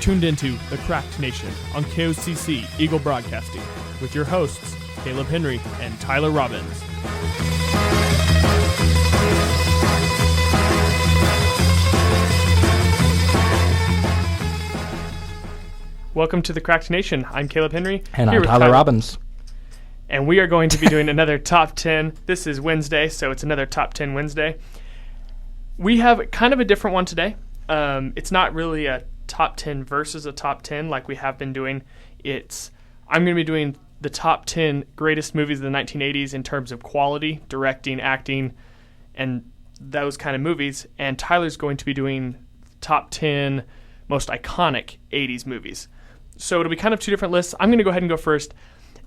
tuned into The Cracked Nation on KOCC Eagle Broadcasting with your hosts, Caleb Henry and Tyler Robbins. Welcome to The Cracked Nation. I'm Caleb Henry. And I'm Tyler Robbins. And we are going to be doing another Top 10. This is Wednesday, so it's another Top 10 Wednesday. We have kind of a different one today. It's not really a Top 10 versus a Top 10 like we have been doing. I'm going to be doing the Top 10 greatest movies of the 1980s in terms of quality, directing, acting, and those kind of movies. And Tyler's going to be doing Top 10 most iconic 80s movies. So it'll be kind of two different lists. I'm going to go ahead and go first.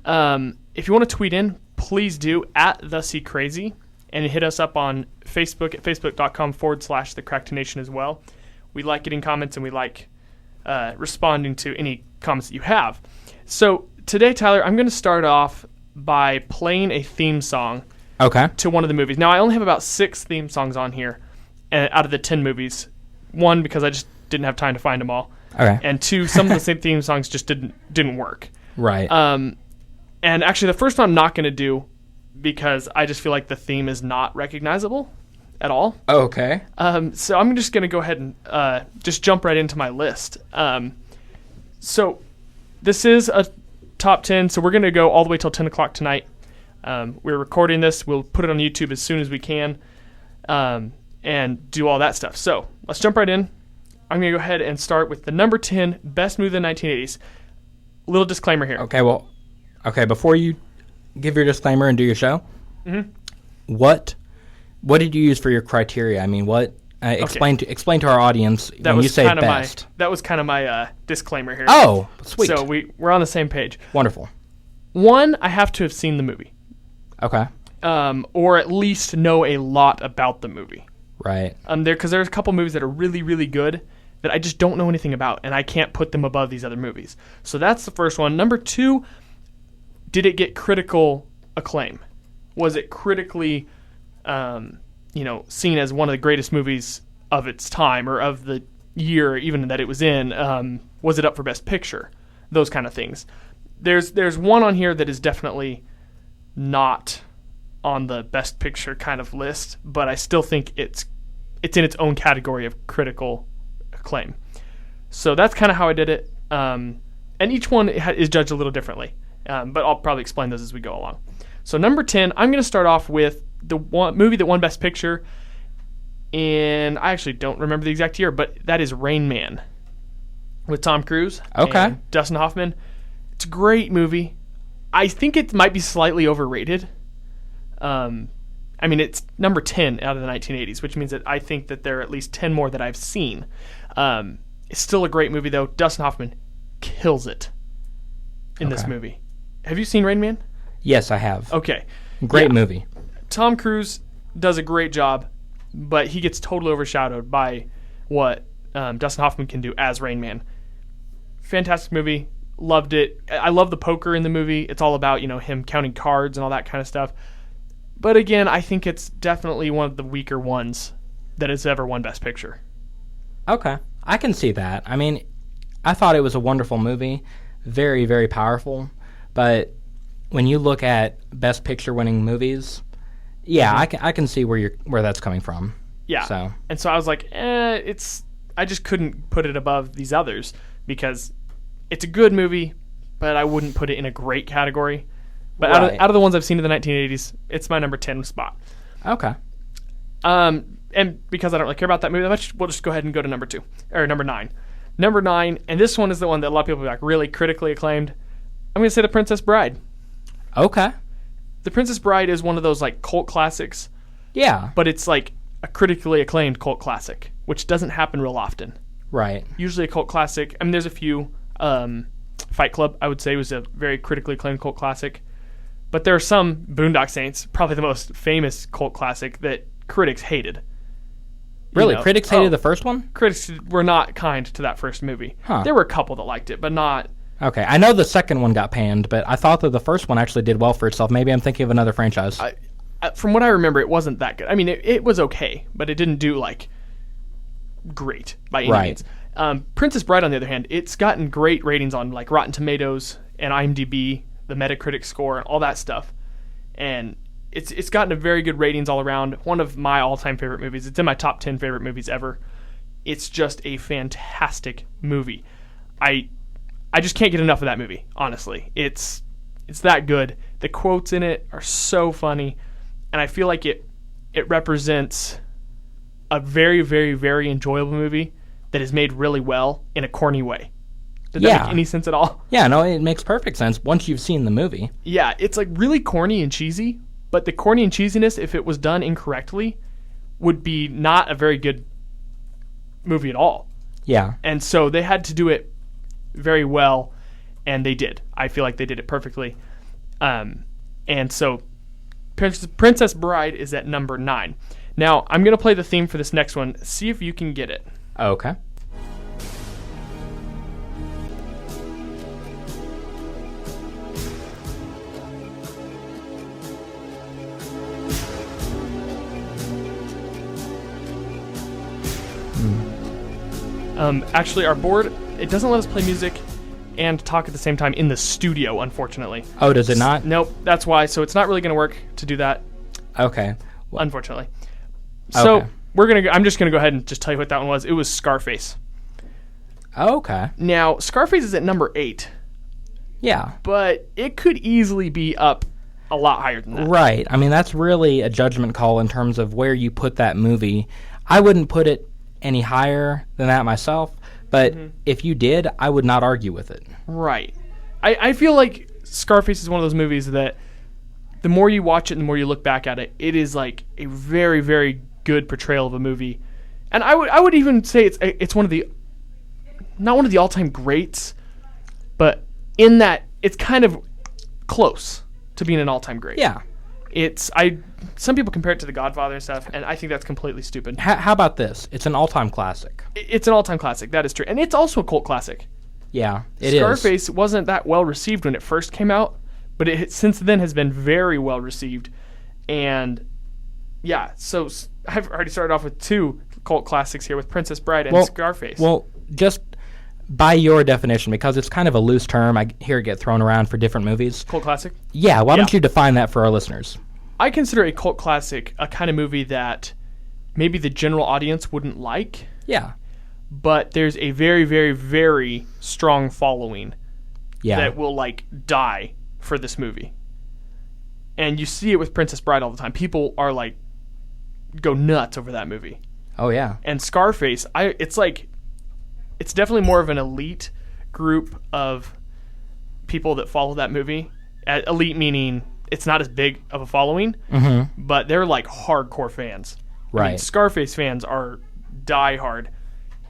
If you want to tweet in, please do at @TheCrazy and hit us up on Facebook at facebook.com/TheCrackednation as well. We like getting comments and we like responding to any comments that you have. So today, Tyler, I'm going to start off by playing a theme song to one of the movies. Now, I only have about 6 theme songs on here out of the 10 movies. 1, because I just didn't have time to find them all. Okay. And 2, some of the same theme songs just didn't work. Right. And actually, the first one I'm not going to do because I just feel like the theme is not recognizable at all. Okay. So I'm just going to go ahead and just jump right into my list. So this is a top 10, so we're going to go all the way till 10 o'clock tonight. We're recording this. We'll put it on YouTube as soon as we can and do all that stuff. So let's jump right in. I'm going to go ahead and start with the number 10 best movie of the 1980s. Little disclaimer here. Okay, before you give your disclaimer and do your show, what did you use for your criteria? I mean, explain to our audience when you say best. That was kind of my disclaimer here. Oh, sweet. So we're on the same page. Wonderful. 1, I have to have seen the movie. Okay. Or at least know a lot about the movie. Right. Because there's a couple movies that are really, really good that I just don't know anything about, and I can't put them above these other movies. So that's the first one. Number 2, did it get critical acclaim? Was it critically, seen as one of the greatest movies of its time or of the year even that it was in? Was it up for Best Picture? Those kind of things. There's one on here that is definitely not on the Best Picture kind of list, but I still think it's in its own category of critical acclaim. So that's kind of how I did it. And each one is judged a little differently, but I'll probably explain those as we go along. So number 10, I'm going to start off with the one movie that won Best Picture, and I actually don't remember the exact year, but that is Rain Man with Tom Cruise and Dustin Hoffman. It's a great movie. I think it might be slightly overrated. It's number 10 out of the 1980s, which means that I think that there are at least 10 more that I've seen. It's still a great movie, though. Dustin Hoffman kills it in this movie. Have you seen Rain Man? Yes, I have. Okay. Great movie. Tom Cruise does a great job, but he gets totally overshadowed by what Dustin Hoffman can do as Rain Man. Fantastic movie. Loved it. I love the poker in the movie. It's all about, him counting cards and all that kind of stuff. But again, I think it's definitely one of the weaker ones that has ever won Best Picture. Okay. I can see that. I mean, I thought it was a wonderful movie. Very, very powerful. But when you look at Best Picture winning movies, I can see where that's coming from. Yeah. And so I was like, I just couldn't put it above these others because it's a good movie, but I wouldn't put it in a great category. But out of the ones I've seen in the 1980s, it's my number 10 spot. Okay. And because I don't really care about that movie that much, we'll just go ahead and go to number 9. Number 9, and this one is the one that a lot of people are like really critically acclaimed. I'm going to say The Princess Bride. Okay. The Princess Bride is one of those like cult classics. Yeah. But it's like a critically acclaimed cult classic, which doesn't happen real often. Right. Usually a cult classic. I mean, there's a few. Fight Club, I would say, was a very critically acclaimed cult classic. But there are some, Boondock Saints, probably the most famous cult classic, that critics hated. Really? Critics hated the first one? Critics were not kind to that first movie. Huh. There were a couple that liked it, but not... Okay, I know the second one got panned, but I thought that the first one actually did well for itself. Maybe I'm thinking of another franchise. From what I remember, it wasn't that good. I mean, it was okay, but it didn't do, great by any means. Princess Bride, on the other hand, it's gotten great ratings on like Rotten Tomatoes and IMDb, the Metacritic score, and all that stuff. And it's gotten a very good ratings all around. One of my all-time favorite movies. It's in my top 10 favorite movies ever. It's just a fantastic movie. I just can't get enough of that movie, honestly. It's that good. The quotes in it are so funny, and I feel like it represents a very, very, very enjoyable movie that is made really well in a corny way. Does that make any sense at all? Yeah, no, it makes perfect sense once you've seen the movie. Yeah, it's like really corny and cheesy, but the corny and cheesiness, if it was done incorrectly, would be not a very good movie at all. Yeah. And so they had to do it very well, and they did. I feel like they did it perfectly. And so Princess Bride is at number 9. Now, I'm going to play the theme for this next one. See if you can get it. Okay. Actually, our board, it doesn't let us play music and talk at the same time in the studio, unfortunately. Oh, does it not? Nope, that's why. So it's not really going to work to do that. Okay. Well, unfortunately. So I'm just going to go ahead and just tell you what that one was. It was Scarface. Okay. Now, Scarface is at number 8. Yeah. But it could easily be up a lot higher than that. Right. I mean, that's really a judgment call in terms of where you put that movie. I wouldn't put it any higher than that myself, but if you did, I would not argue with it. Right. I feel like Scarface is one of those movies that the more you watch it and the more you look back at it, it is like a very, very good portrayal of a movie. And I would even say it's one of the, not one of the all-time greats, but in that it's kind of close to being an all-time great. Yeah. Some people compare it to The Godfather and stuff, and I think that's completely stupid. How about this? It's an all-time classic. It's an all-time classic. That is true. And it's also a cult classic. Yeah, it is. Scarface wasn't that well received when it first came out, but it since then has been very well received. And yeah, so I've already started off with 2 cult classics here with Princess Bride and Scarface. Well, just by your definition, because it's kind of a loose term, I hear it get thrown around for different movies. Cult classic? Yeah, why don't you define that for our listeners? I consider a cult classic a kind of movie that maybe the general audience wouldn't like. Yeah. But there's a very, very, very strong following that will, like, die for this movie. And you see it with Princess Bride all the time. People are, like, go nuts over that movie. Oh, yeah. And Scarface, it's definitely more of an elite group of people that follow that movie. Elite meaning it's not as big of a following, but they're like hardcore fans. Right. I mean, Scarface fans are diehard,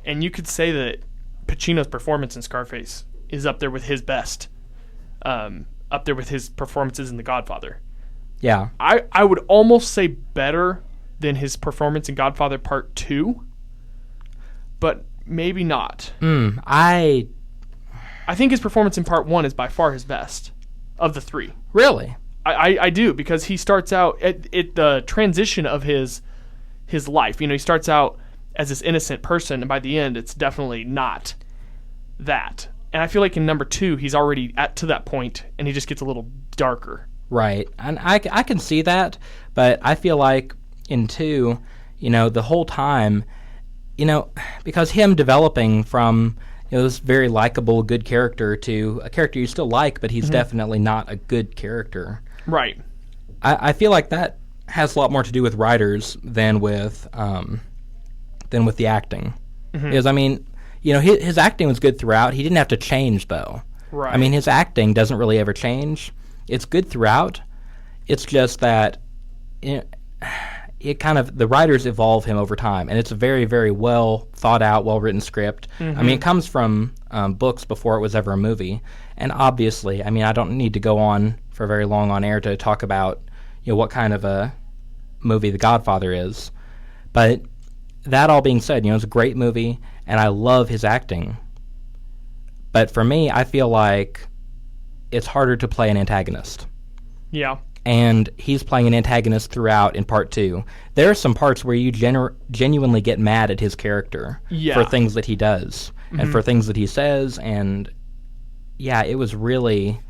and you could say that Pacino's performance in Scarface is up there with his best, up there with his performances in The Godfather. Yeah. I would almost say better than his performance in Godfather Part 2, but maybe not. I think his performance in Part 1 is by far his best of the 3. Really? I do, because he starts out at the transition of his life. You know, he starts out as this innocent person, and by the end, it's definitely not that. And I feel like in number 2, he's already to that point, and he just gets a little darker. Right, and I can see that, but I feel like in 2, the whole time, because him developing from this very likable, good character to a character you still like, but he's definitely not a good character. Right. I feel like that has a lot more to do with writers than with the acting. Because, I mean, his acting was good throughout. He didn't have to change, though. Right. I mean, his acting doesn't really ever change. It's good throughout. It's just that it kind of, the writers evolve him over time, and it's a very, very well thought out, well written script. I mean, it comes from books before it was ever a movie, and obviously, I mean, I don't need to go on for very long on air to talk about what kind of a movie The Godfather is, but that all being said, it's a great movie, and I love his acting. But for me, I feel like it's harder to play an antagonist. Yeah. And he's playing an antagonist throughout in Part 2. There are some parts where you genuinely get mad at his character for things that he does. and for things that he says. And yeah, it was really,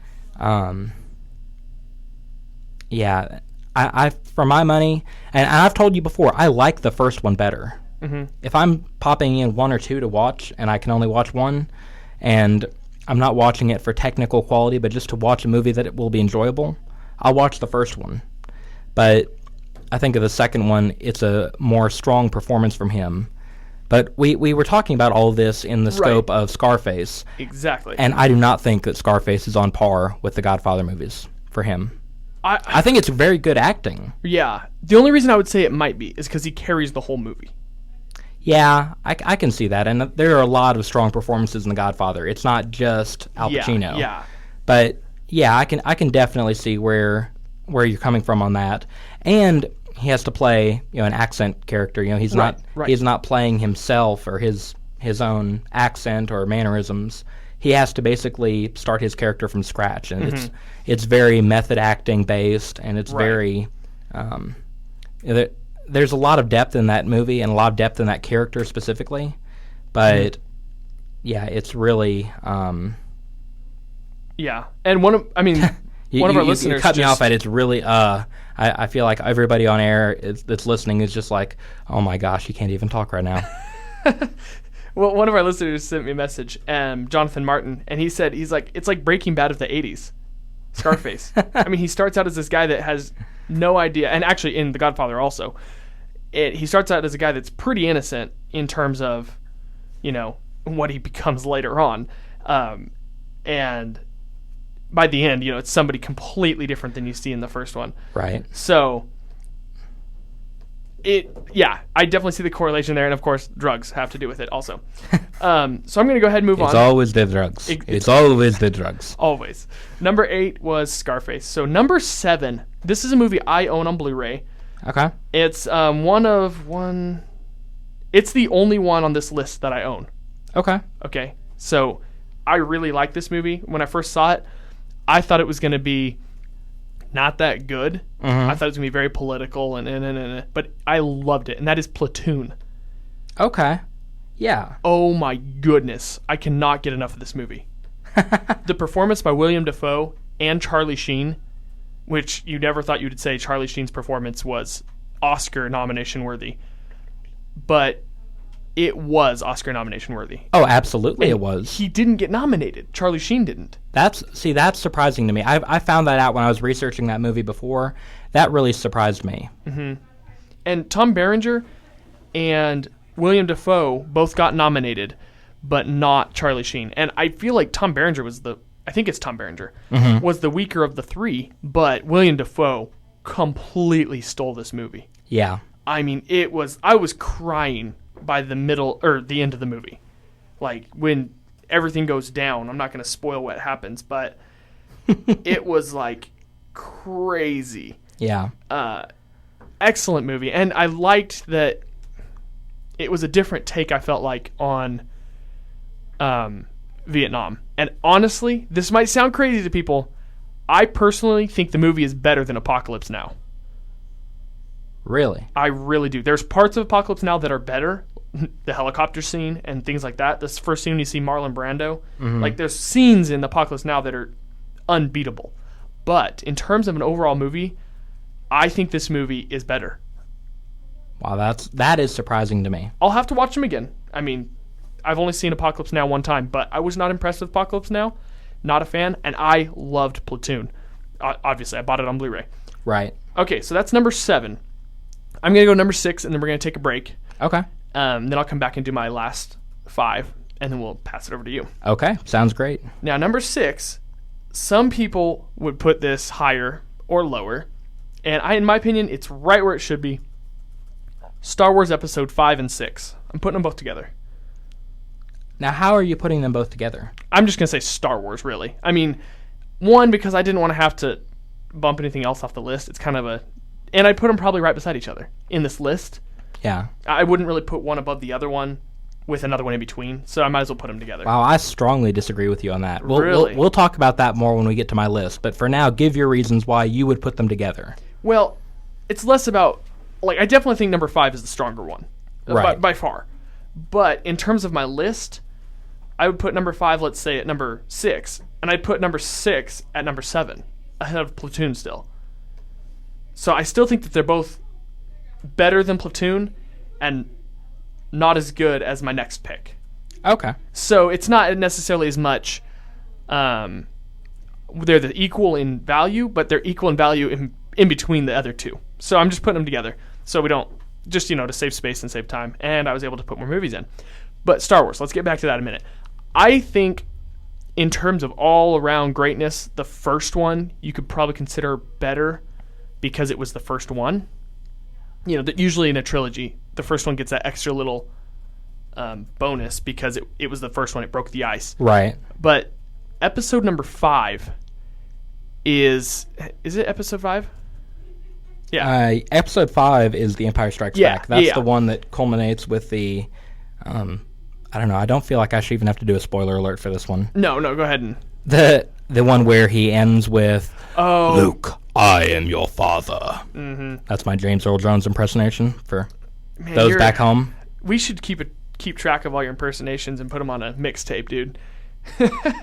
yeah, I for my money, and I've told you before, I like the first one better. If I'm popping in one or two to watch, and I can only watch one, and I'm not watching it for technical quality, but just to watch a movie that it will be enjoyable, I'll watch the first one. But I think of the second one, it's a more strong performance from him. But we were talking about all of this in the scope of Scarface. Exactly. And I do not think that Scarface is on par with the Godfather movies for him. I think it's very good acting. Yeah. The only reason I would say it might be is because he carries the whole movie. Yeah, I can see that. And there are a lot of strong performances in The Godfather. It's not just Al Pacino. Yeah. But yeah, I can definitely see where you're coming from on that. And he has to play, an accent character. He's not playing himself or his own accent or mannerisms. He has to basically start his character from scratch, and it's very method acting based, and it's very there's a lot of depth in that movie and a lot of depth in that character specifically. But yeah, it's really yeah. And one of our listeners you cut me off at it's really I feel like everybody on air that's listening is just like, oh my gosh, you can't even talk right now. Well, one of our listeners sent me a message, Jonathan Martin, and he said, it's like Breaking Bad of the 80s, Scarface. He starts out as this guy that has no idea, and actually in The Godfather also, he starts out as a guy that's pretty innocent in terms of, what he becomes later on. And by the end, it's somebody completely different than you see in the first one. Right. So, I definitely see the correlation there, and of course, drugs have to do with it also. So I'm going to go ahead and move on. It's always the drugs. It's always the drugs. Always. Number 8 was Scarface. So number 7, this is a movie I own on Blu-ray. Okay. It's it's the only one on this list that I own. Okay. Okay. So I really like this movie. When I first saw it, I thought it was going to be not that good. I thought it was going to be very political, but I loved it, and that is Platoon. Okay. Yeah. Oh my goodness. I cannot get enough of this movie. The performance by William Dafoe and Charlie Sheen, which you never thought you would say Charlie Sheen's performance was Oscar nomination worthy, but it was Oscar nomination worthy. Oh, absolutely it was. He didn't get nominated. Charlie Sheen didn't. That's surprising to me. I found that out when I was researching that movie before. That really surprised me. And Tom Berenger and William Dafoe both got nominated, but not Charlie Sheen. And I feel like Tom Berenger was the weaker of the three, but William Dafoe completely stole this movie. Yeah. I was crying by the middle or the end of the movie. Like when everything goes down, I'm not going to spoil what happens, but it was like crazy. Yeah. Excellent movie. And I liked that it was a different take, I felt like, on Vietnam. And honestly, this might sound crazy to people, I personally think the movie is better than Apocalypse Now. Really? I really do. There's parts of Apocalypse Now that are better. The helicopter scene and things like that. This first scene you see Marlon Brando. Like there's scenes in Apocalypse Now that are unbeatable. But in terms of an overall movie, I think this movie is better. Wow, that is surprising to me. I'll have to watch them again. I've only seen Apocalypse Now one time, but I was not impressed with Apocalypse Now. Not a fan, and I loved Platoon. Obviously, I bought it on Blu-ray. Right. Okay, so that's number 7. I'm going to go number 6, and then we're going to take a break. Okay. Then I'll come back and do my last 5, and then we'll pass it over to you. Okay, sounds great. Now, number 6, some people would put this higher or lower, and in my opinion, it's right where it should be. Star Wars Episode 5 and 6. I'm putting them both together. Now, how are you putting them both together? I'm just going to say Star Wars, really. One, because I didn't want to have to bump anything else off the list. It's kind of and I'd put them probably right beside each other in this list. Yeah. I wouldn't really put one above the other one with another one in between, so I might as well put them together. Wow, I strongly disagree with you on that. Really? We'll talk about that more when we get to my list, but for now, give your reasons why you would put them together. Well, it's less about, I definitely think number 5 is the stronger one. Right. By far. But in terms of my list, I would put number 5, let's say, at number 6, and I'd put number 6 at number 7, ahead of Platoon still. So I still think that they're both better than Platoon and not as good as my next pick. Okay. So it's not necessarily as much they're the equal in value, but they're equal in value in between the other two. So I'm just putting them together so we don't, just, to save space and save time. And I was able to put more movies in. But Star Wars, let's get back to that in a minute. I think in terms of all-around greatness, the first one you could probably consider better because it was the first one. That usually in a trilogy, the first one gets that extra little bonus because it was the first one. It broke the ice. Right. But episode number 5 is it episode 5? Yeah. Episode 5 is The Empire Strikes Back. That's the one that culminates with the... I don't know. I don't feel like I should even have to do a spoiler alert for this one. No, go ahead. And The one where he ends with, "Oh, Luke, I am your father." Mm-hmm. That's my James Earl Jones impersonation for those back home. We should keep track of all your impersonations and put them on a mixtape, dude.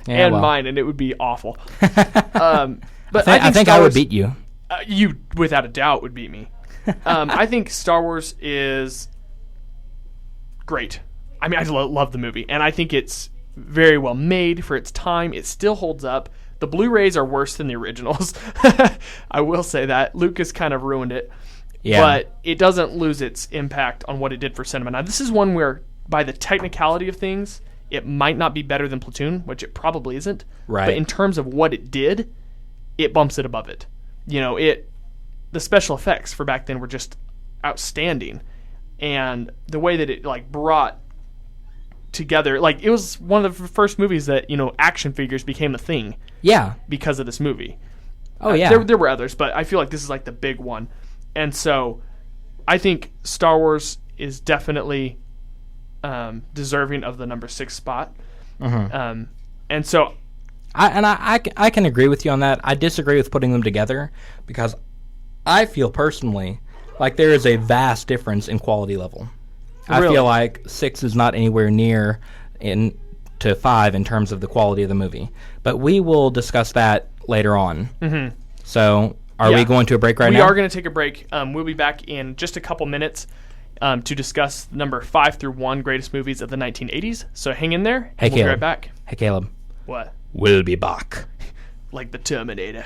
Mine, and it would be awful. But I think I would beat you. You, without a doubt, would beat me. I think Star Wars is great. I mean, I love the movie, and I think it's very well made for its time. It still holds up. The Blu-rays are worse than the originals. I will say that. Lucas kind of ruined it. Yeah. But it doesn't lose its impact on what it did for cinema. Now, this is one where, by the technicality of things, it might not be better than Platoon, which it probably isn't. Right. But in terms of what it did, it bumps it above it. The special effects for back then were just outstanding. And the way that it brought together, it was one of the first movies that action figures became a thing. Yeah. Because of this movie. Oh yeah. There were others, but I feel like this is the big one. And so I think Star Wars is definitely deserving of the number 6 spot. Mm-hmm. And so I can agree with you on that. I disagree with putting them together because I feel personally like there is a vast difference in quality level. Really? I feel like 6 is not anywhere near to 5 in terms of the quality of the movie. But we will discuss that later on. Mm-hmm. So are we going to a break now? We are going to take a break. We'll be back in just a couple minutes to discuss number 5 through 1 greatest movies of the 1980s. So hang in there, and we'll be right back. Hey, Caleb. What? We'll be back. Like the Terminator.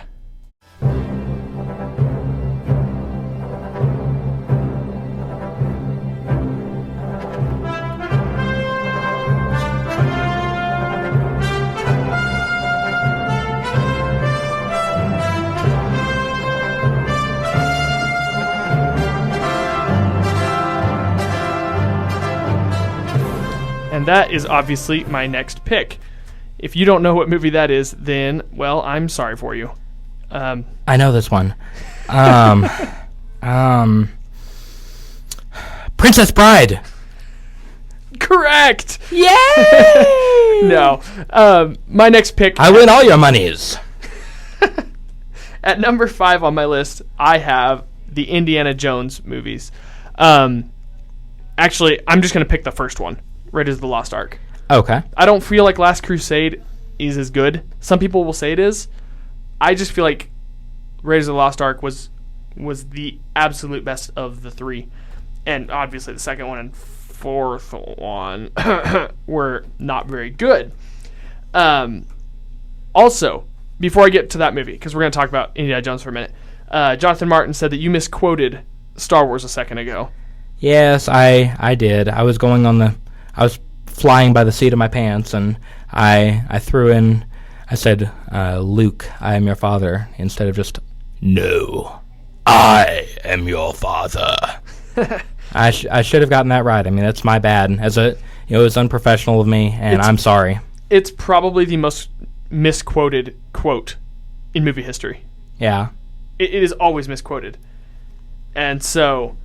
And that is obviously my next pick. If you don't know what movie that is, then, well, I'm sorry for you. I know this one. Princess Bride. Correct! Yay! No. My next pick... I win all your monies. At number 5 on my list, I have the Indiana Jones movies. Actually, I'm just going to pick the first one. Raiders of the Lost Ark. Okay. I don't feel like Last Crusade is as good. Some people will say it is. I just feel like Raiders of the Lost Ark was the absolute best of the 3. And obviously the second one and fourth one were not very good. Also, before I get to that movie, because we're going to talk about Indiana Jones for a minute, Jonathan Martin said that you misquoted Star Wars a second ago. Yes, I did. I was flying by the seat of my pants, and I threw in, I said, Luke, I am your father, instead of just, no, I am your father. I should have gotten that right. I mean, that's my bad. It was unprofessional of me, and I'm sorry. It's probably the most misquoted quote in movie history. Yeah. It is always misquoted. And so,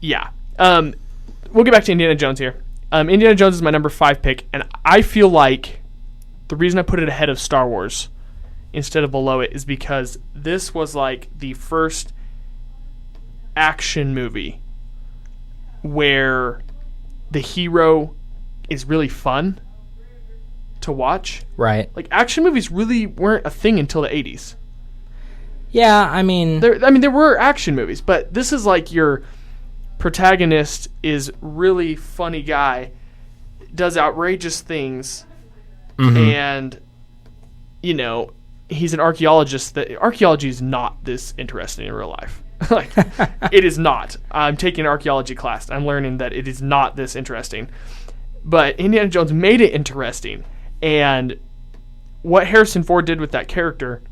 yeah. We'll get back to Indiana Jones here. Indiana Jones is my number 5 pick, and I feel like the reason I put it ahead of Star Wars instead of below it is because this was the first action movie where the hero is really fun to watch. Right. Like, action movies really weren't a thing until the 80s. Yeah, I mean... There were action movies, but this is like your protagonist is really funny guy, does outrageous things, and, you know, he's an archaeologist. Archaeology is not this interesting in real life. Like, it is not. I'm taking an archaeology class. I'm learning that it is not this interesting. But Indiana Jones made it interesting. And what Harrison Ford did with that character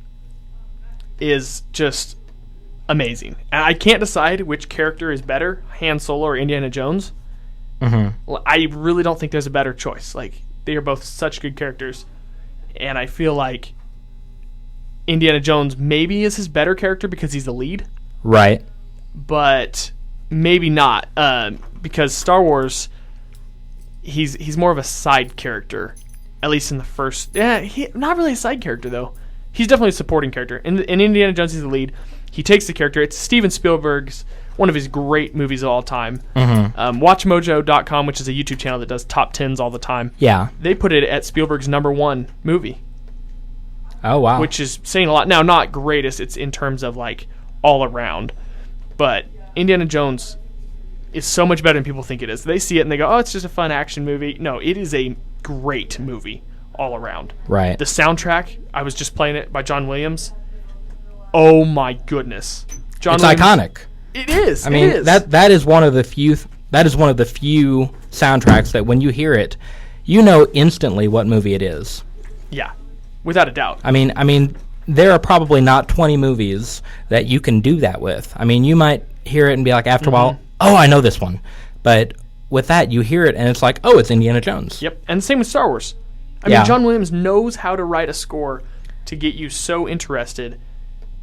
is just amazing. And I can't decide which character is better, Han Solo or Indiana Jones. I really don't think there's a better choice. Like, they are both such good characters. And I feel like Indiana Jones maybe is his better character because he's the lead. Right. But maybe not, because Star Wars, he's more of a side character, at least in the first. Yeah, not really a side character though. He's definitely a supporting character. In Indiana Jones, he's the lead. He takes the character. It's Steven Spielberg's one of his great movies of all time. WatchMojo.com, which is a YouTube channel that does top 10s all the time. Yeah. They put it at Spielberg's #1 movie. Oh wow. Which is saying a lot. Now, not greatest. It's in terms of like all around, but Indiana Jones is so much better than people think it is. They see it and they go, oh, it's just a fun action movie. No, it is a great movie all around. Right. The soundtrack, I was just playing it by John Williams. Oh my goodness. It's iconic. It is. I mean, that is one of the few soundtracks that when you hear it, you know instantly what movie it is. Yeah. Without a doubt. I mean there are probably not 20 movies that you can do that with. I mean, you might hear it and be like, after a while, oh, I know this one. But with that, you hear it and it's like, oh, it's Indiana Jones. Yep. And the same with Star Wars. I mean, John Williams knows how to write a score to get you so interested,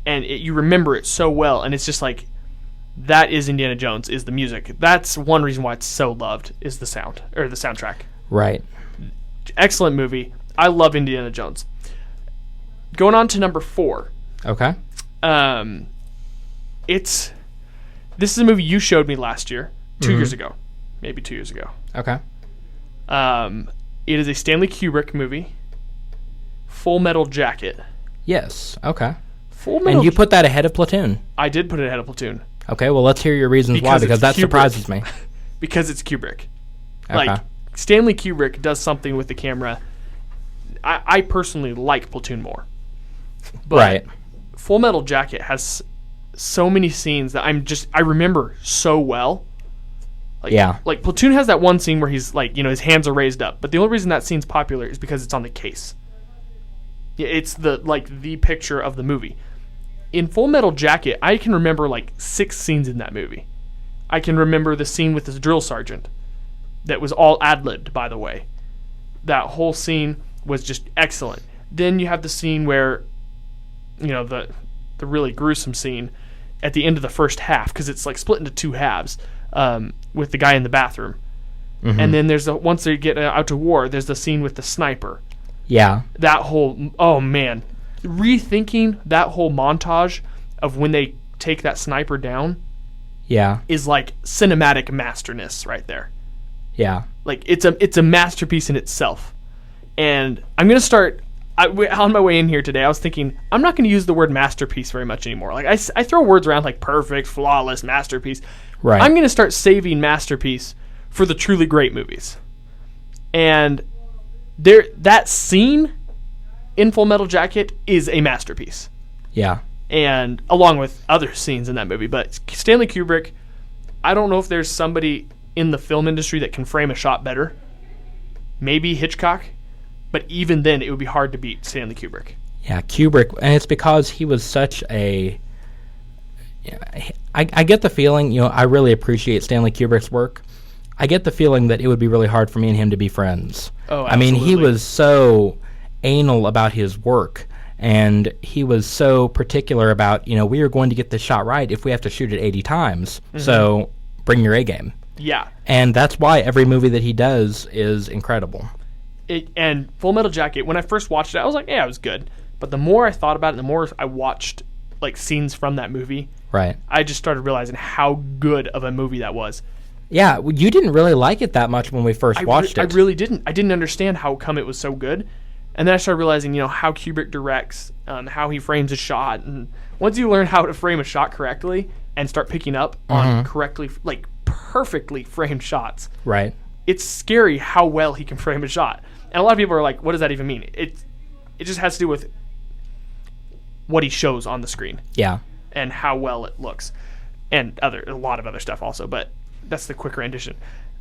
and you remember it so well. And it's just like, that is Indiana Jones, is the music. That's one reason why it's so loved, is the sound, or the soundtrack. Right. Excellent movie. I love Indiana Jones. Going on to number 4. Okay. This is a movie you showed me last year, 2 years ago, maybe 2 years ago. Okay. It is a Stanley Kubrick movie, Full Metal Jacket. Yes. Okay. And you put that ahead of Platoon. I did put it ahead of Platoon. Okay. Well, let's hear your reasons why, because that surprises me. Because it's Kubrick. Okay. Like, Stanley Kubrick does something with the camera. I personally like Platoon more. But right. Full Metal Jacket has so many scenes that I remember so well. Like, yeah. Like, Platoon has that one scene where he's like, you know, his hands are raised up. But the only reason that scene's popular is because it's on the case. It's the picture of the movie. In Full Metal Jacket, I can remember like 6 scenes in that movie. I can remember the scene with the drill sergeant that was all ad-libbed, by the way. That whole scene was just excellent. Then you have the scene where, you know, the really gruesome scene at the end of the first half, because it's like split into 2 halves, with the guy in the bathroom. And then there's once they get out to war, there's the scene with the sniper. Yeah. That whole, oh man. Rethinking that whole montage of when they take that sniper down. Yeah. Is like cinematic masterness right there. Yeah. Like, it's a masterpiece in itself. And I'm going to start, on my way in here today, I was thinking, I'm not going to use the word masterpiece very much anymore. Like, I throw words around like perfect, flawless, masterpiece. Right. I'm going to start saving masterpiece for the truly great movies. And that scene in Full Metal Jacket is a masterpiece. Yeah. And along with other scenes in that movie. But Stanley Kubrick, I don't know if there's somebody in the film industry that can frame a shot better. Maybe Hitchcock. But even then, it would be hard to beat Stanley Kubrick. Yeah, Kubrick. And it's because he was such a... I get the feeling, you know, I really appreciate Stanley Kubrick's work. I get the feeling that it would be really hard for me and him to be friends. Oh, absolutely. I mean, he was so anal about his work, and he was so particular about, you know, we are going to get this shot right if we have to shoot it 80 times. So bring your A game. Yeah. And that's why every movie that he does is incredible. And Full Metal Jacket, when I first watched it, I was like, yeah, it was good. But the more I thought about it, the more I watched like scenes from that movie, right, I just started realizing how good of a movie that was. Yeah, you didn't really like it that much when we first watched it. I really didn't. I didn't understand how come it was so good. And then I started realizing, how Kubrick directs, how he frames a shot. And once you learn how to frame a shot correctly and start picking up on correctly, like perfectly framed shots, right? It's scary how well he can frame a shot. And a lot of people are like, what does that even mean? It just has to do with what he shows on the screen. Yeah. And how well it looks. And a lot of other stuff also, but that's the quick rendition.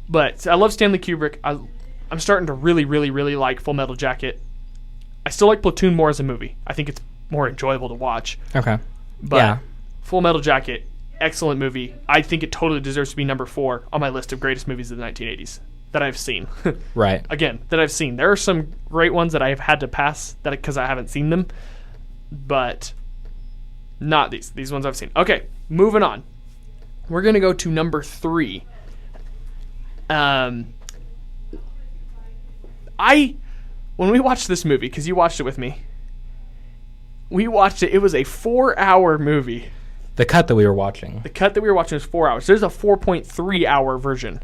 But I love Stanley Kubrick. I'm starting to really, really, really like Full Metal Jacket. I still like Platoon more as a movie. I think it's more enjoyable to watch. Okay. But yeah. Full Metal Jacket, excellent movie. I think it totally deserves to be number 4 on my list of greatest movies of the 1980s that I've seen. Right. Again, that I've seen. There are some great ones that I have had to pass because I haven't seen them, but not these. These ones I've seen. Okay, moving on. We're going to go to number 3. When we watched this movie, because you watched it with me, we watched it. It was a 4-hour movie. The cut that we were watching. The cut that we were watching was 4 hours. There's a 4.3-hour version.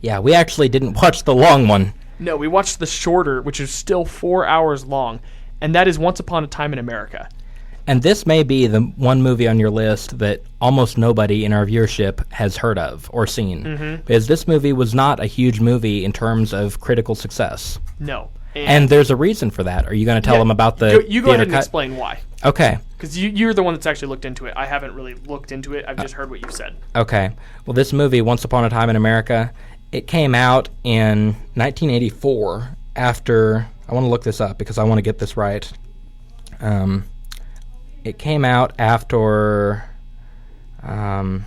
Yeah, we actually didn't watch the long one. No, we watched the shorter, which is still 4 hours long, and that is Once Upon a Time in America. And this may be the one movie on your list that almost nobody in our viewership has heard of or seen. Because this movie was not a huge movie in terms of critical success. No. And there's a reason for that. Are you going to tell them about the You go ahead and explain why. Okay. Because you're the one that's actually looked into it. I haven't really looked into it. I've just heard what you've said. Okay. Well, this movie, Once Upon a Time in America, it came out in 1984 after... I want to look this up because I want to get this right. It came out after, I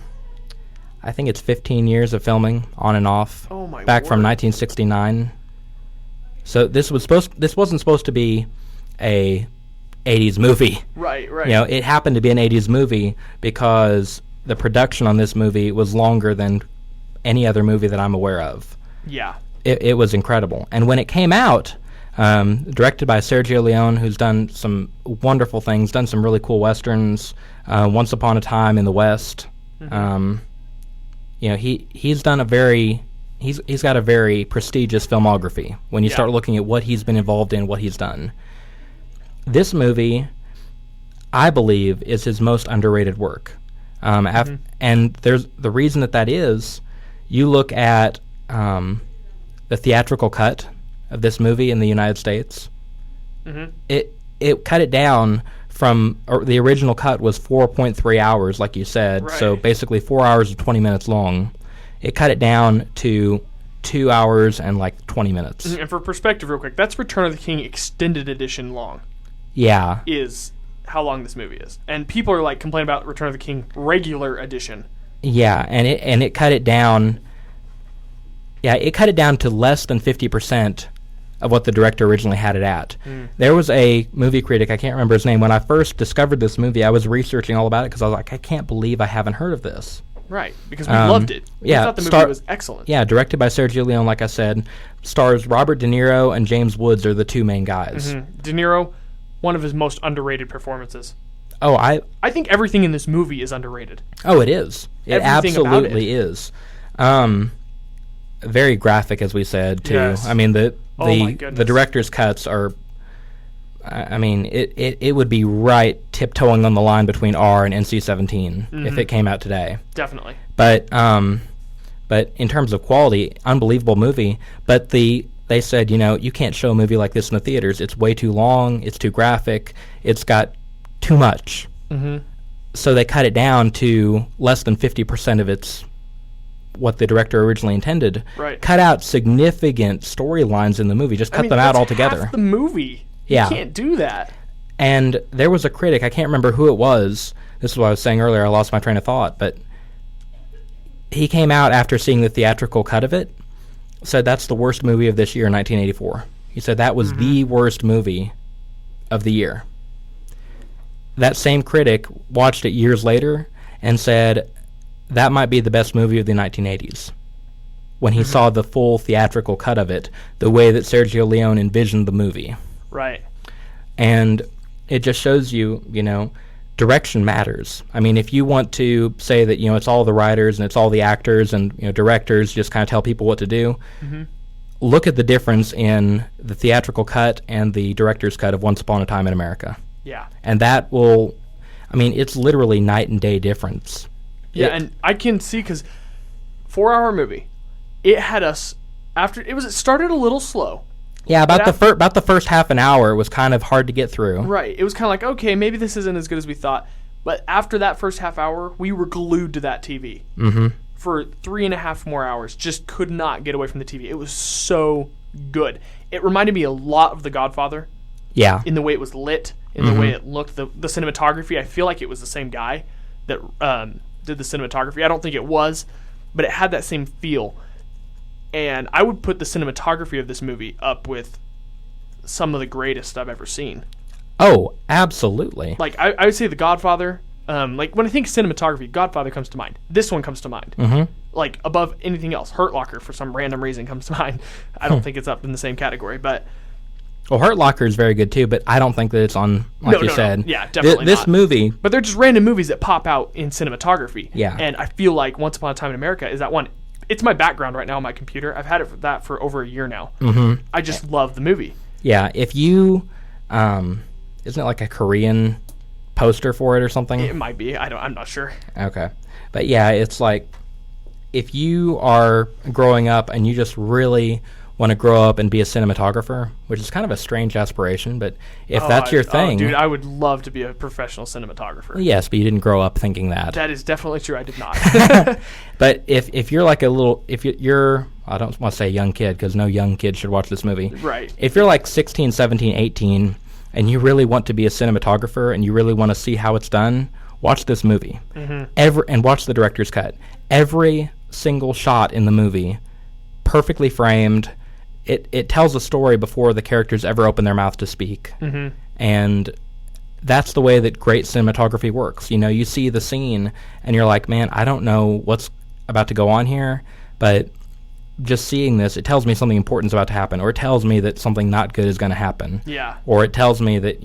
think it's 15 years of filming on and off. Oh my back word. from 1969. So this wasn't supposed to be a 80s movie. Right. It happened to be an 80s movie because the production on this movie was longer than any other movie that I'm aware of. Yeah. It was incredible. And when it came out, directed by Sergio Leone, who's done some wonderful things, done some really cool westerns. Once Upon a Time in the West. He's done he's got a very prestigious filmography when you start looking at what he's been involved in, what he's done. This movie, I believe, is his most underrated work. And there's the reason that is, you look at the theatrical cut of this movie in the United States. It cut it down from, or the original cut was 4.3 hours, like you said, right. So basically 4 hours and 20 minutes long. It cut it down to 2 hours and like 20 minutes. And for perspective, real quick, that's Return of the King Extended Edition long. Yeah. Is how long this movie is. And people are like complaining about Return of the King Regular Edition. Yeah, and it cut it down. Yeah, it cut it down to less than 50% of what the director originally had it at. There was a movie critic, I can't remember his name. When I first discovered this movie, I was researching all about it because I was like, I can't believe I haven't heard of this. Right, because we loved it. We thought the movie was excellent. Yeah, directed by Sergio Leone, like I said. Stars Robert De Niro and James Woods are the two main guys. De Niro, one of his most underrated performances. Oh, I think everything in this movie is underrated. Oh, it is. It absolutely is. Very graphic, as we said, too. Yes. I mean, the goodness. director's cuts are... I mean, it would be right tiptoeing on the line between R and NC-17 if it came out today. Definitely. But in terms of quality, unbelievable movie. But they said, you can't show a movie like this in the theaters. It's way too long. It's too graphic. It's got too much. So they cut it down to less than 50% of its what the director originally intended. Right. Cut out significant storylines in the movie. Just cut them out altogether. Half the movie. Yeah. You can't do that. And there was a critic, I can't remember who it was. This is what I was saying earlier. I lost my train of thought. But he came out after seeing the theatrical cut of it, said that's the worst movie of this year in 1984. He said that was the worst movie of the year. That same critic watched it years later and said that might be the best movie of the 1980s. When he saw the full theatrical cut of it, the way that Sergio Leone envisioned the movie. Right. And it just shows you, direction matters. I mean, if you want to say that, it's all the writers and it's all the actors and, directors just kind of tell people what to do, look at the difference in the theatrical cut and the director's cut of Once Upon a Time in America. Yeah. And that will, it's literally night and day difference. Yeah, and I can see, because 4-hour movie, it had us, it started a little slow. Yeah, about the first half an hour was kind of hard to get through. Right. It was kind of like, okay, maybe this isn't as good as we thought. But after that first half hour, we were glued to that TV for 3.5 more hours. Just could not get away from the TV. It was so good. It reminded me a lot of The Godfather. Yeah. In the way it was lit, in the way it looked, the cinematography. I feel like it was the same guy that did the cinematography. I don't think it was, but it had that same feel. And I would put the cinematography of this movie up with some of the greatest I've ever seen. Oh, absolutely. Like, I would say The Godfather. Like, when I think cinematography, Godfather comes to mind. This one comes to mind. Like, above anything else. Hurt Locker, for some random reason, comes to mind. I don't think it's up in the same category, but... Well, Hurt Locker is very good, too, but I don't think that it's on, like you said. No. Yeah, definitely This not. movie... But they're just random movies that pop out in cinematography. Yeah. And I feel like Once Upon a Time in America is that one. It's my background right now on my computer. I've had that for over a year now. I just love the movie. Yeah, if you... isn't it like a Korean poster for it or something? It might be. I'm not sure. Okay. But yeah, it's like, if you are growing up and you just really want to grow up and be a cinematographer, which is kind of a strange aspiration, but if that's your thing... dude, I would love to be a professional cinematographer. Yes, but you didn't grow up thinking that. That is definitely true. I did not. But if you're like if you're, I don't want to say a young kid, because no young kid should watch this movie. Right. If you're like 16, 17, 18, and you really want to be a cinematographer and you really want to see how it's done, watch this movie. And watch the director's cut. Every single shot in the movie, perfectly framed. It tells a story before the characters ever open their mouth to speak. And that's the way that great cinematography works. You see the scene and you're like, man, I don't know what's about to go on here, but just seeing this, it tells me something important is about to happen, or it tells me that something not good is going to happen. Yeah. Or it tells me that,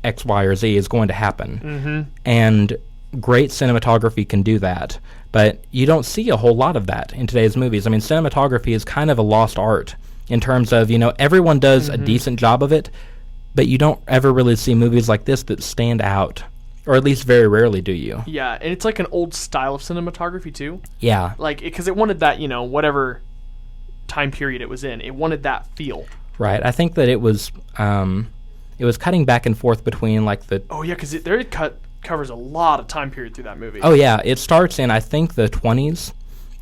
X, Y, or Z is going to happen. And great cinematography can do that. But you don't see a whole lot of that in today's movies. I mean, cinematography is kind of a lost art in terms of, everyone does a decent job of it, but you don't ever really see movies like this that stand out, or at least very rarely do you. Yeah, and it's like an old style of cinematography, too. Yeah. Like, because it wanted that, whatever time period it was in, it wanted that feel. Right. I think that it was cutting back and forth between, like, the... Oh, yeah, because it covers a lot of time period through that movie. Oh, yeah. It starts in, I think, the 20s,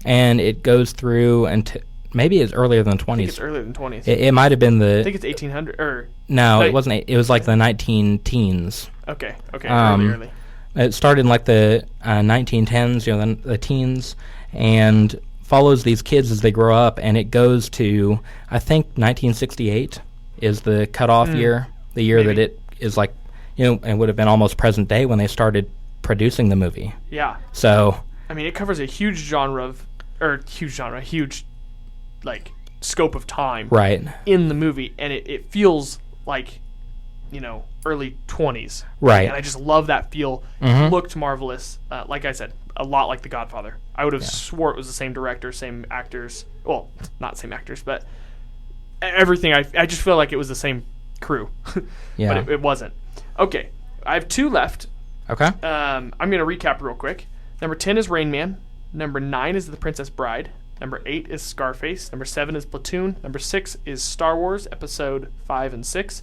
and it goes through, and maybe it's earlier than the 20s. I think it's earlier than 20s. It might have been the... I think it's 1800, or... No, it wasn't. It was like the 19-teens. Okay, early. It started in like the 1910s, the teens, and follows these kids as they grow up, and it goes to, I think, 1968 is the cutoff year, the year Maybe. that it is like, and would have been almost present day when they started producing the movie. Yeah. So... I mean, it covers a huge like, scope of time. Right. In the movie, and it feels like, early 20s. Right. And I just love that feel. It looked marvelous. Like I said, a lot like The Godfather. I would have swore it was the same director, same actors. Well, not same actors, but everything. I just feel like it was the same crew. Yeah. But it wasn't. Okay, I have 2 left. Okay. I'm going to recap real quick. Number 10 is Rain Man. Number 9 is The Princess Bride. Number 8 is Scarface. Number 7 is Platoon. Number 6 is Star Wars, Episode 5 and 6.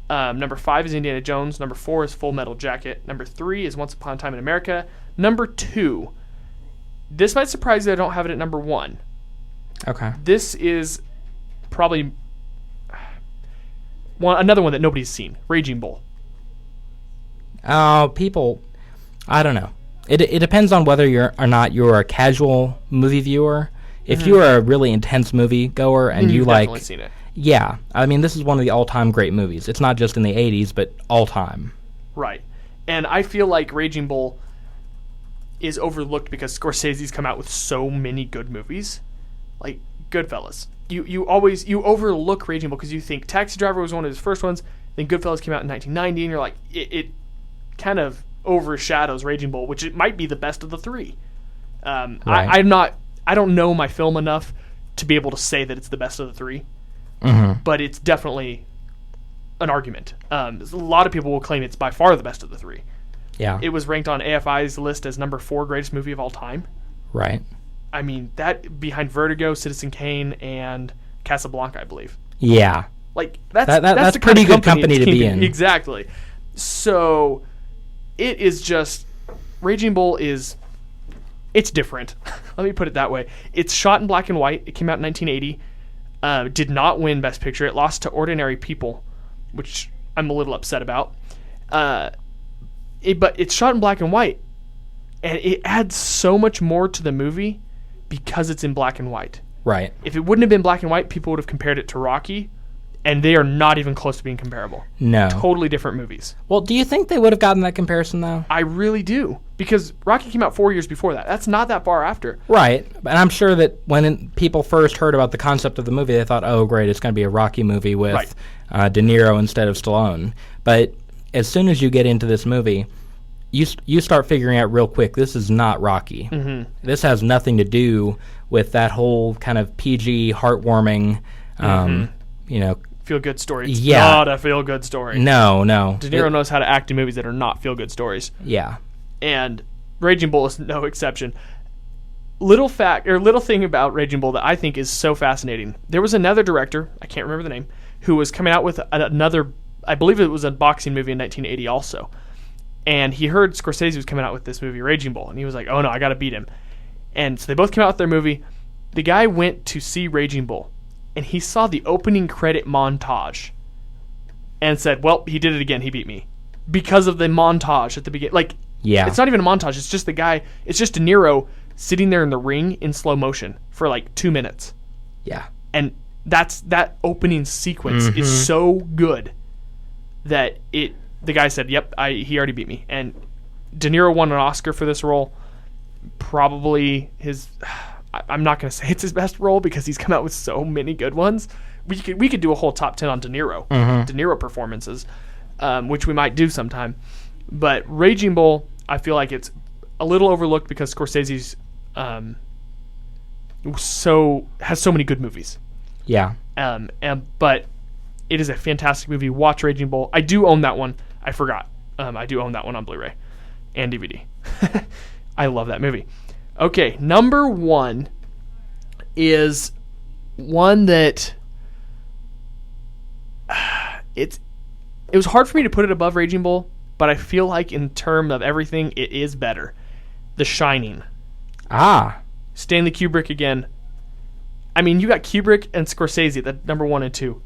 Number 5 is Indiana Jones. Number 4 is Full Metal Jacket. Number 3 is Once Upon a Time in America. Number 2, this might surprise you that I don't have it at number 1. Okay. This is probably another one that nobody's seen, Raging Bull. Oh, people, I don't know. It depends on whether you're a casual movie viewer. If you are a really intense movie goer and you You've like... definitely seen it. Yeah. I mean, this is one of the all-time great movies. It's not just in the 80s, but all-time. Right. And I feel like Raging Bull is overlooked because Scorsese's come out with so many good movies. Like Goodfellas. You overlook Raging Bull because you think Taxi Driver was one of his first ones, then Goodfellas came out in 1990, and you're like, kind of overshadows Raging Bull, which it might be the best of the three. Right. I don't know my film enough to be able to say that it's the best of the three, but it's definitely an argument. A lot of people will claim it's by far the best of the three. Yeah. It was ranked on AFI's list as number 4 greatest movie of all time. Right. I mean, that behind Vertigo, Citizen Kane, and Casablanca, I believe. Yeah. Like that's that's the pretty kind of good company to be in. Exactly. So it is just Raging Bull is it's different. Let me put it that way. It's shot in black and white. It came out in 1980. Did not win Best Picture. It lost to Ordinary People, which I'm a little upset about. But it's shot in black and white, and it adds so much more to the movie because it's in black and white. Right. If it wouldn't have been black and white, people would have compared it to Rocky, and they are not even close to being comparable. No. Totally different movies. Well, do you think they would have gotten that comparison, though? I really do, because Rocky came out 4 years before that. That's not that far after. Right. And I'm sure that when people first heard about the concept of the movie, they thought, oh, great, it's going to be a Rocky movie with De Niro instead of Stallone. But as soon as you get into this movie, you start figuring out real quick, this is not Rocky. Mm-hmm. This has nothing to do with that whole kind of PG, heartwarming, feel-good story. It's Yeah. not a feel-good story. No. De Niro knows how to act in movies that are not feel-good stories. Yeah. And Raging Bull is no exception. Little thing about Raging Bull that I think is so fascinating. There was another director, I can't remember the name, who was coming out with another, I believe it was a boxing movie in 1980 also. And he heard Scorsese was coming out with this movie, Raging Bull, and he was like, oh no, I got to beat him. And so they both came out with their movie. The guy went to see Raging Bull, and he saw the opening credit montage and said, well, he did it again, he beat me. Because of the montage at the beginning. Like, Yeah. it's not even a montage, it's just it's just De Niro sitting there in the ring in slow motion for like 2 minutes. Yeah. And that opening sequence is so good that the guy said, yep, he already beat me. And De Niro won an Oscar for this role. Probably I'm not going to say it's his best role because he's come out with so many good ones. We could do a whole top 10 on De Niro. De Niro performances, which we might do sometime. But Raging Bull, I feel like it's a little overlooked because Scorsese's has so many good movies. Yeah. But it is a fantastic movie. Watch Raging Bull. I do own that one. I forgot. I do own that one on Blu-ray and DVD. I love that movie. Okay, number 1 is one that it was hard for me to put it above Raging Bull, but I feel like in terms of everything, it is better. The Shining. Ah. Stanley Kubrick again. I mean, you got Kubrick and Scorsese, the number 1 and 2.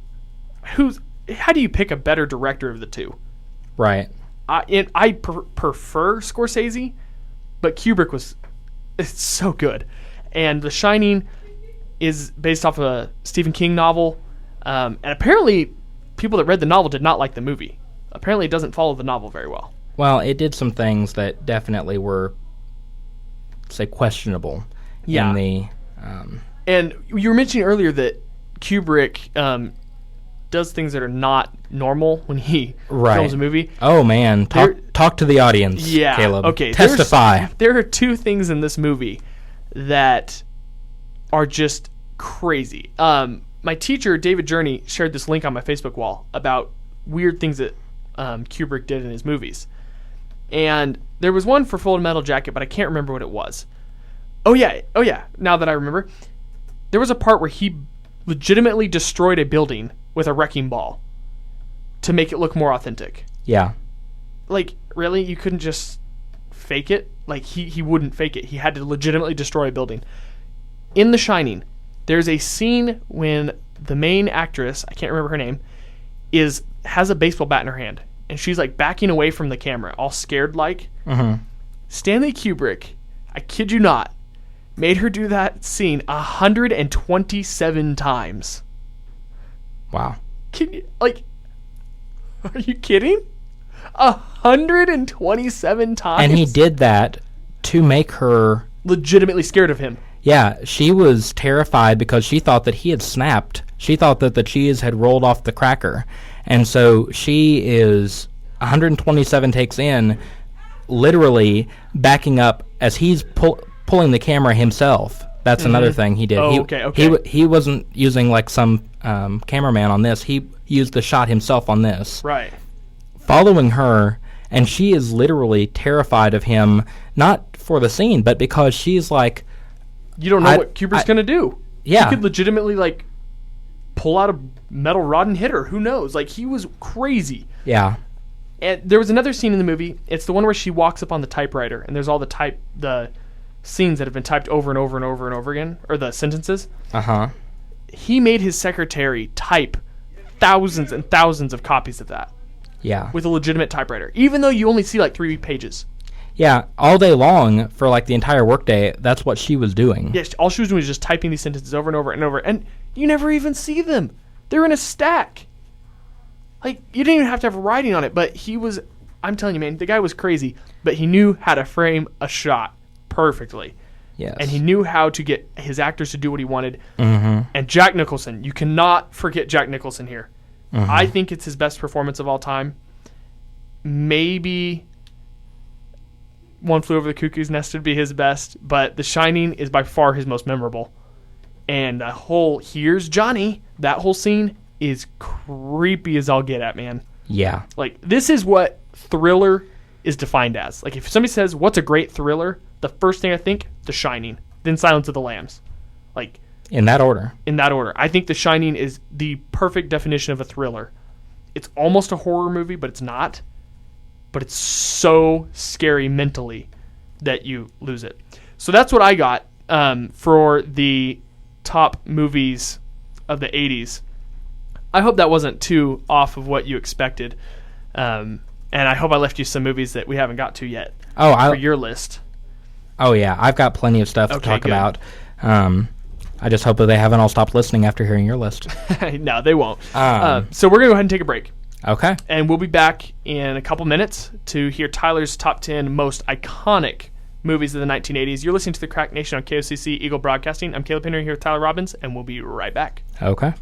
How do you pick a better director of the two? Right. I prefer Scorsese, but Kubrick it's so good. And The Shining is based off a Stephen King novel, and apparently people that read the novel did not like the movie. Apparently it doesn't follow the novel very well. Well, it did some things that definitely were, say, questionable. Yeah. And you were mentioning earlier that Kubrick does things that are not normal when he films a movie. Oh, man. Talk to the audience, Caleb. Okay. Testify. There are 2 things in this movie that are just crazy. My teacher, David Journey, shared this link on my Facebook wall about weird things that Kubrick did in his movies. And there was one for Full Metal Jacket, but I can't remember what it was. Oh, yeah. Now that I remember. There was a part where he legitimately destroyed a building with a wrecking ball to make it look more authentic. Yeah. Like, really? You couldn't just fake it? Like, he wouldn't fake it. He had to legitimately destroy a building. In The Shining, there's a scene when the main actress, I can't remember her name, has a baseball bat in her hand, and she's, like, backing away from the camera, all scared-like. Stanley Kubrick, I kid you not, made her do that scene 127 times. Wow. Are you kidding? 127 times? And he did that to make her legitimately scared of him. Yeah, she was terrified because she thought that he had snapped. She thought that the cheese had rolled off the cracker. And so she is 127 takes in, literally backing up as he's pulling the camera himself. That's another thing he did. Oh, okay. He wasn't using like some cameraman on this. He used the shot himself on this. Right. Following her, and she is literally terrified of him, not for the scene, but because she's like... You don't know what Kubrick's going to do. Yeah. He could legitimately, like, pull out a metal rod and hit her. Who knows? Like, he was crazy. Yeah. And there was another scene in the movie. It's the one where she walks up on the typewriter, and there's all the scenes that have been typed over and over and over and over again, or the sentences. Uh-huh. He made his secretary type thousands and thousands of copies of that. Yeah. With a legitimate typewriter, even though you only see like 3 pages. Yeah, all day long for like the entire workday, that's what she was doing. Yeah, all she was doing was just typing these sentences over and over and over, and you never even see them. They're in a stack. Like, you didn't even have to have writing on it, but I'm telling you, man, the guy was crazy, but he knew how to frame a shot perfectly. Yes. And he knew how to get his actors to do what he wanted. Mm-hmm. And Jack Nicholson, you cannot forget Jack Nicholson here. Mm-hmm. I think it's his best performance of all time. Maybe One Flew Over the Cuckoo's Nest would be his best, but The Shining is by far his most memorable. And the whole Here's Johnny, that whole scene is creepy as I'll get at, man. Yeah. Like, this is what thriller is defined as. Like, if somebody says, what's a great thriller? The first thing I think, The Shining. Then Silence of the Lambs. Like... In that order. I think The Shining is the perfect definition of a thriller. It's almost a horror movie, but it's not. But it's so scary mentally that you lose it. So that's what I got for the top movies of the 80s. I hope that wasn't too off of what you expected. And I hope I left you some movies that we haven't got to yet for your list. Oh, yeah. I've got plenty of stuff to talk about. I just hope that they haven't all stopped listening after hearing your list. No, they won't. So we're going to go ahead and take a break. Okay. And we'll be back in a couple minutes to hear Tyler's top 10 most iconic movies of the 1980s. You're listening to The Cracked Nation on KOCC Eagle Broadcasting. I'm Caleb Henry here with Tyler Robbins, and we'll be right back. Okay.